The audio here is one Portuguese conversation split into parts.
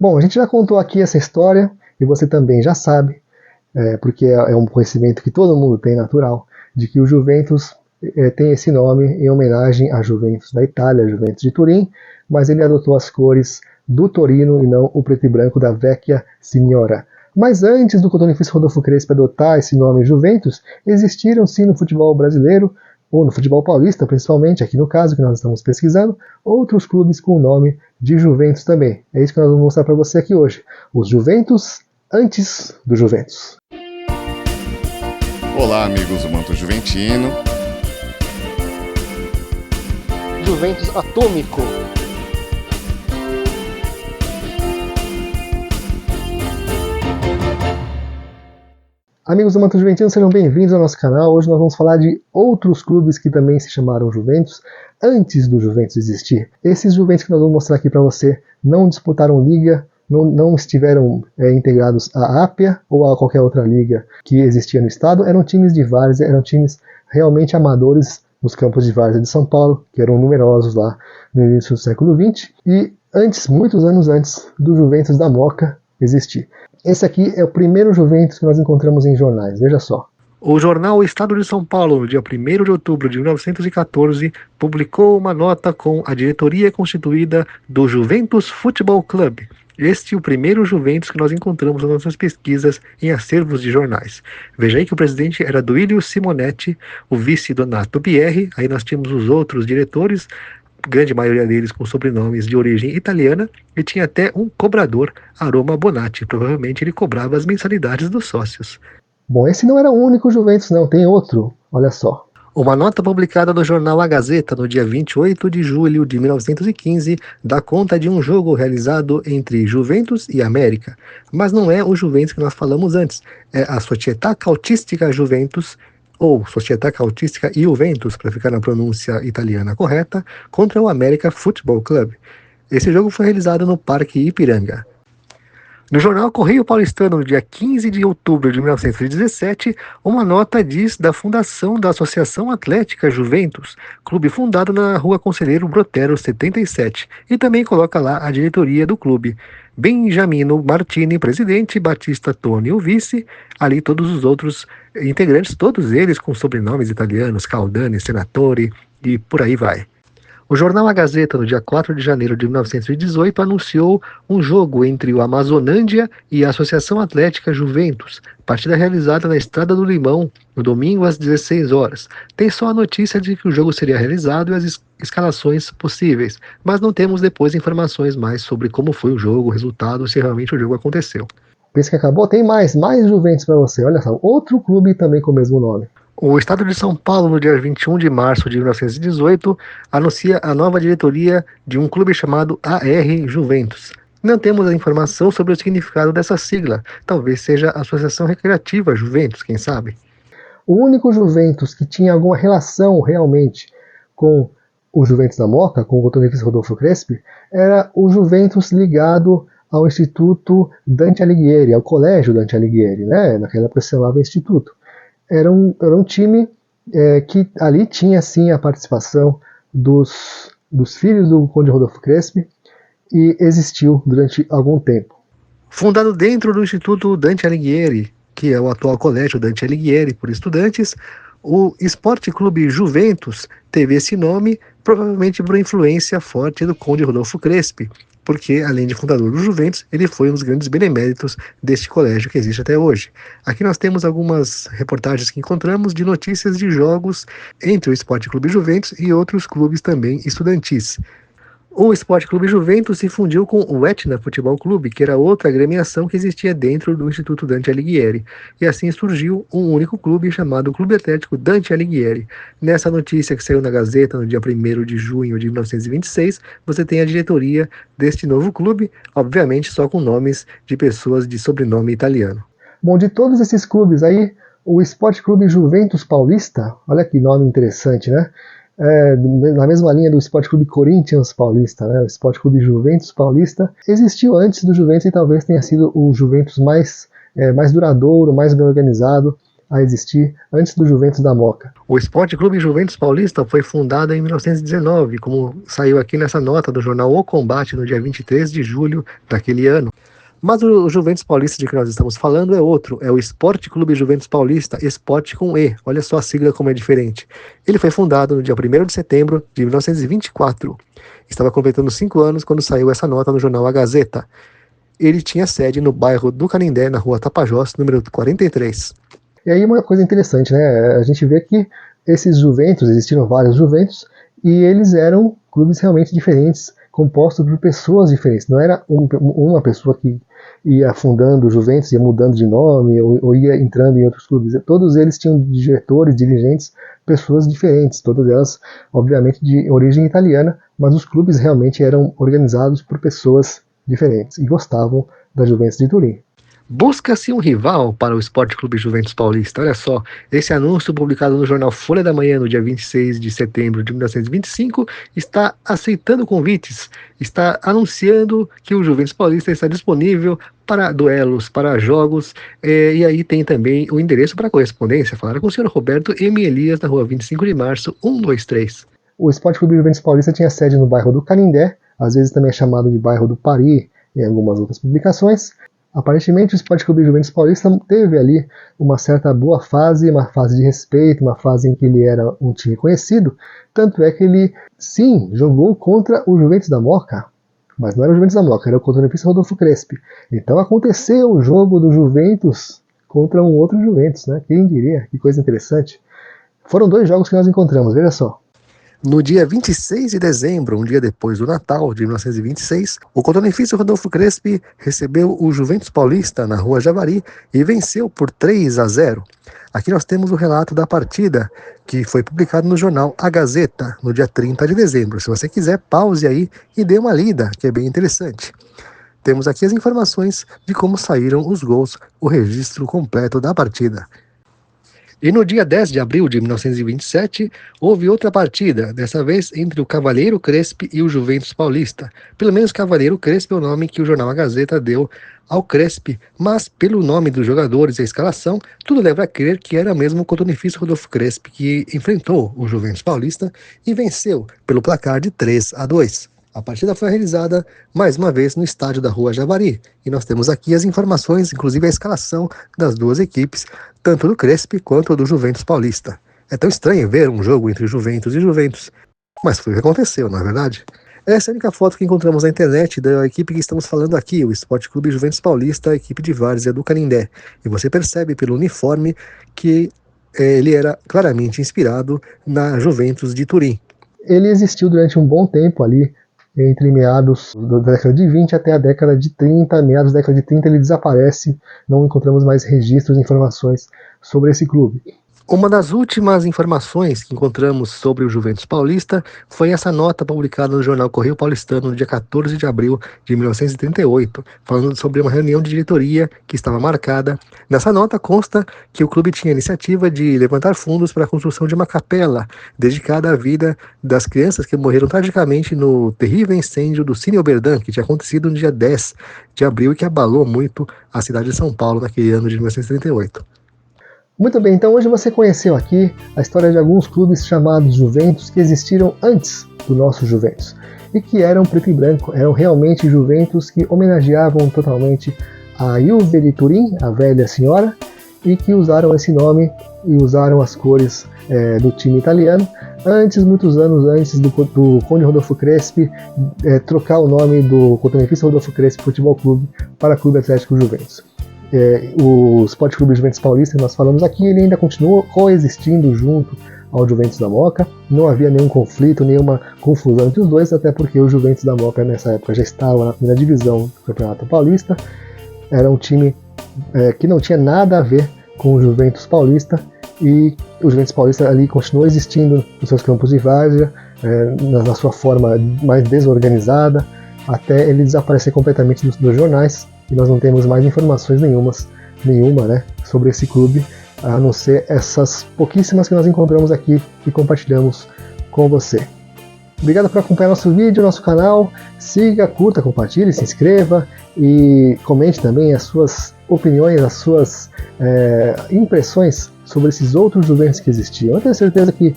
Bom, a gente já contou aqui essa história e você também já sabe, porque é um conhecimento que todo mundo tem natural, de que o Juventus tem esse nome em homenagem à Juventus da Itália, a Juventus de Turim, mas ele adotou as cores do Torino e não o preto e branco da Vecchia Signora. Mas antes do Cotonifício Rodolfo Crespi adotar esse nome Juventus, existiram sim no futebol brasileiro, ou no futebol paulista principalmente, aqui no caso que nós estamos pesquisando, outros clubes com o nome de Juventus também. É isso que nós vamos mostrar para você aqui hoje. Os Juventus antes do Juventus. Olá, amigos do Manto Juventino. Juventus Atômico. Amigos do Manto Juventino, sejam bem-vindos ao nosso canal. Hoje nós vamos falar de outros clubes que também se chamaram Juventus antes do Juventus existir. Esses Juventus que nós vamos mostrar aqui para você não disputaram liga, não estiveram integrados à Ápia ou a qualquer outra liga que existia no estado. Eram times de várzea, eram times realmente amadores nos campos de várzea de São Paulo, que eram numerosos lá no início do século XX, e antes, muitos anos antes do Juventus da Moca existir. Esse aqui é o primeiro Juventus que nós encontramos em jornais, veja só. O jornal Estado de São Paulo, no dia 1º de outubro de 1914, publicou uma nota com a diretoria constituída do Juventus Futebol Clube. Este é o primeiro Juventus que nós encontramos nas nossas pesquisas em acervos de jornais. Veja aí que o presidente era Duílio Simonetti, o vice Donato Pierri, aí nós tínhamos os outros diretores, grande maioria deles com sobrenomes de origem italiana, e tinha até um cobrador, Aroma Bonatti. Provavelmente ele cobrava as mensalidades dos sócios. Bom, esse não era o único Juventus não, tem outro, olha só. Uma nota publicada no jornal A Gazeta no dia 28 de julho de 1915 dá conta de um jogo realizado entre Juventus e América. Mas não é o Juventus que nós falamos antes, é a Società Calcistica Juventus, ou Società Calcistica Juventus, para ficar na pronúncia italiana correta, contra o América Futebol Clube. Esse jogo foi realizado no Parque Ipiranga. No jornal Correio Paulistano, no dia 15 de outubro de 1917, uma nota diz da fundação da Associação Atlética Juventus, clube fundado na Rua Conselheiro Brotero 77, e também coloca lá a diretoria do clube. Benjamino Martini, presidente, Batista Toni, o vice, ali todos os outros integrantes, todos eles com sobrenomes italianos, Caldani, Senatori e por aí vai. O jornal A Gazeta, no dia 4 de janeiro de 1918, anunciou um jogo entre o Amazonândia e a Associação Atlética Juventus, partida realizada na Estrada do Limão, no domingo às 16 horas. Tem só a notícia de que o jogo seria realizado e as escalações possíveis, mas não temos depois informações mais sobre como foi o jogo, o resultado, se realmente o jogo aconteceu. Pensa que acabou? Tem mais Juventus para você, olha só, outro clube também com o mesmo nome. O Estado de São Paulo, no dia 21 de março de 1918, anuncia a nova diretoria de um clube chamado AR Juventus. Não temos a informação sobre o significado dessa sigla. Talvez seja a Associação Recreativa Juventus, quem sabe? O único Juventus que tinha alguma relação realmente com o Juventus da Moca, com o Cotonifício Rodolfo Crespi, era o Juventus ligado ao Instituto Dante Alighieri, ao Colégio Dante Alighieri, né? Naquela época se chamava Instituto. Era um time que ali tinha sim a participação dos filhos do Conde Rodolfo Crespi e existiu durante algum tempo. Fundado dentro do Instituto Dante Alighieri, que é o atual Colégio Dante Alighieri por estudantes, o Esporte Clube Juventus teve esse nome provavelmente por influência forte do Conde Rodolfo Crespi, porque, além de fundador do Juventus, ele foi um dos grandes beneméritos deste colégio que existe até hoje. Aqui nós temos algumas reportagens que encontramos de notícias de jogos entre o Esporte Clube Juventus e outros clubes também estudantis. O Esporte Clube Juventus se fundiu com o Etna Futebol Clube, que era outra agremiação que existia dentro do Instituto Dante Alighieri, e assim surgiu um único clube chamado Clube Atlético Dante Alighieri. Nessa notícia que saiu na Gazeta no dia 1º de junho de 1926, você tem a diretoria deste novo clube, obviamente só com nomes de pessoas de sobrenome italiano. Bom, de todos esses clubes aí, o Esporte Clube Juventus Paulista, olha que nome interessante, né? Na mesma linha do Esporte Clube Corinthians Paulista, né? O Esporte Clube Juventus Paulista existiu antes do Juventus e talvez tenha sido o Juventus mais duradouro, mais bem organizado a existir antes do Juventus da Moca. O Esporte Clube Juventus Paulista foi fundado em 1919, como saiu aqui nessa nota do jornal O Combate no dia 23 de julho daquele ano. Mas o Juventus Paulista de que nós estamos falando é outro, é o Esporte Clube Juventus Paulista, Esporte com E, olha só a sigla como é diferente. Ele foi fundado no dia 1º de setembro de 1924, estava completando 5 anos quando saiu essa nota no jornal A Gazeta. Ele tinha sede no bairro do Canindé, na rua Tapajós, número 43. E aí uma coisa interessante, né? A gente vê que esses Juventus, existiram vários Juventus, e eles eram clubes realmente diferentes, compostos por pessoas diferentes. Não era uma pessoa que ia fundando o Juventus, ia mudando de nome, ou ia entrando em outros clubes. Todos eles tinham diretores, dirigentes, pessoas diferentes, todas elas, obviamente, de origem italiana, mas os clubes realmente eram organizados por pessoas diferentes e gostavam da Juventus de Turim. Busca-se um rival para o Esporte Clube Juventus Paulista. Olha só, esse anúncio publicado no jornal Folha da Manhã no dia 26 de setembro de 1925 está aceitando convites, está anunciando que o Juventus Paulista está disponível para duelos, para jogos, e aí tem também o endereço para correspondência. Falaram com o senhor Roberto M. Elias, na rua 25 de março, 123. O Esporte Clube Juventus Paulista tinha sede no bairro do Canindé, às vezes também é chamado de bairro do Paris, em algumas outras publicações. Aparentemente o Esporte Clube Juventus Paulista teve ali uma certa boa fase, uma fase de respeito, uma fase em que ele era um time conhecido, tanto é que ele, sim, jogou contra o Juventus da Moca, mas não era o Juventus da Moca, era o cotonifício Rodolfo Crespi. Então aconteceu o jogo do Juventus contra um outro Juventus, né? Quem diria? Que coisa interessante. Foram 2 jogos que nós encontramos, veja só. No dia 26 de dezembro, um dia depois do Natal de 1926, o cotonifício Rodolfo Crespi recebeu o Juventus Paulista na Rua Javari e venceu por 3-0. Aqui nós temos o relato da partida, que foi publicado no jornal A Gazeta, no dia 30 de dezembro. Se você quiser, pause aí e dê uma lida, que é bem interessante. Temos aqui as informações de como saíram os gols, o registro completo da partida. E no dia 10 de abril de 1927, houve outra partida, dessa vez entre o Cavalheiro Crespi e o Juventus Paulista. Pelo menos Cavalheiro Crespi é o nome que o jornal A Gazeta deu ao Crespi, mas pelo nome dos jogadores e a escalação, tudo leva a crer que era mesmo o cotonifício Rodolfo Crespi que enfrentou o Juventus Paulista e venceu pelo placar de 3-2. A partida foi realizada, mais uma vez, no estádio da Rua Javari. E nós temos aqui as informações, inclusive a escalação das duas equipes, tanto do Crespi quanto do Juventus Paulista. É tão estranho ver um jogo entre Juventus e Juventus, mas foi o que aconteceu, não é verdade? Essa é a única foto que encontramos na internet da equipe que estamos falando aqui, o Esporte Clube Juventus Paulista, a equipe de várzea do Canindé. E você percebe pelo uniforme que ele era claramente inspirado na Juventus de Turim. Ele existiu durante um bom tempo ali, entre meados da década de 20 até a década de 30, meados da década de 30 ele desaparece, não encontramos mais registros, informações sobre esse clube. Uma das últimas informações que encontramos sobre o Juventus Paulista foi essa nota publicada no jornal Correio Paulistano no dia 14 de abril de 1938, falando sobre uma reunião de diretoria que estava marcada. Nessa nota consta que o clube tinha a iniciativa de levantar fundos para a construção de uma capela dedicada à vida das crianças que morreram tragicamente no terrível incêndio do Cine Oberdan, que tinha acontecido no dia 10 de abril e que abalou muito a cidade de São Paulo naquele ano de 1938. Muito bem, então hoje você conheceu aqui a história de alguns clubes chamados Juventus que existiram antes do nosso Juventus e que eram preto e branco, eram realmente Juventus que homenageavam totalmente a Juve de Turim, a velha senhora, e que usaram esse nome e usaram as cores do time italiano, muitos anos antes do Conde Rodolfo Crespi trocar o nome do cotonifício Rodolfo Crespi Futebol Clube para Clube Atlético Juventus. O Esporte Clube Juventus Paulista que nós falamos aqui, ele ainda continuou coexistindo junto ao Juventus da Moca, não havia nenhum conflito, nenhuma confusão entre os dois, até porque o Juventus da Moca nessa época já estava na primeira divisão do Campeonato Paulista, era um time que não tinha nada a ver com o Juventus Paulista, e o Juventus Paulista ali continuou existindo nos seus campos de várzea, na sua forma mais desorganizada, até ele desaparecer completamente dos jornais, e nós não temos mais informações nenhuma, né, sobre esse clube, a não ser essas pouquíssimas que nós encontramos aqui e compartilhamos com você. Obrigado por acompanhar nosso vídeo, nosso canal. Siga, curta, compartilhe, se inscreva e comente também as suas opiniões, as suas impressões sobre esses outros Juventus que existiam. Eu tenho certeza que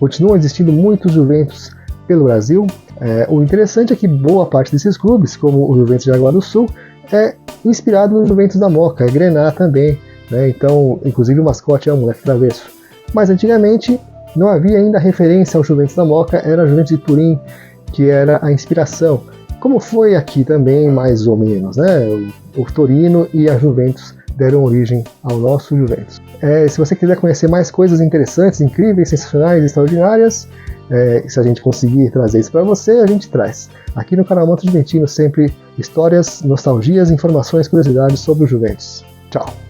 continuam existindo muitos Juventus pelo Brasil, O interessante é que boa parte desses clubes, como o Juventus de Jaraguá do Sul, é inspirado no Juventus da Moca, é Grená também, né? Então, inclusive o mascote é um moleque travesso. Mas antigamente não havia ainda referência ao Juventus da Moca, era a Juventus de Turim que era a inspiração. Como foi aqui também, mais ou menos, né? O Torino e a Juventus deram origem ao nosso Juventus. Se você quiser conhecer mais coisas interessantes, incríveis, sensacionais, extraordinárias, se a gente conseguir trazer isso para você, a gente traz. Aqui no canal Manto Juventino, sempre histórias, nostalgias, informações, curiosidades sobre o Juventus. Tchau!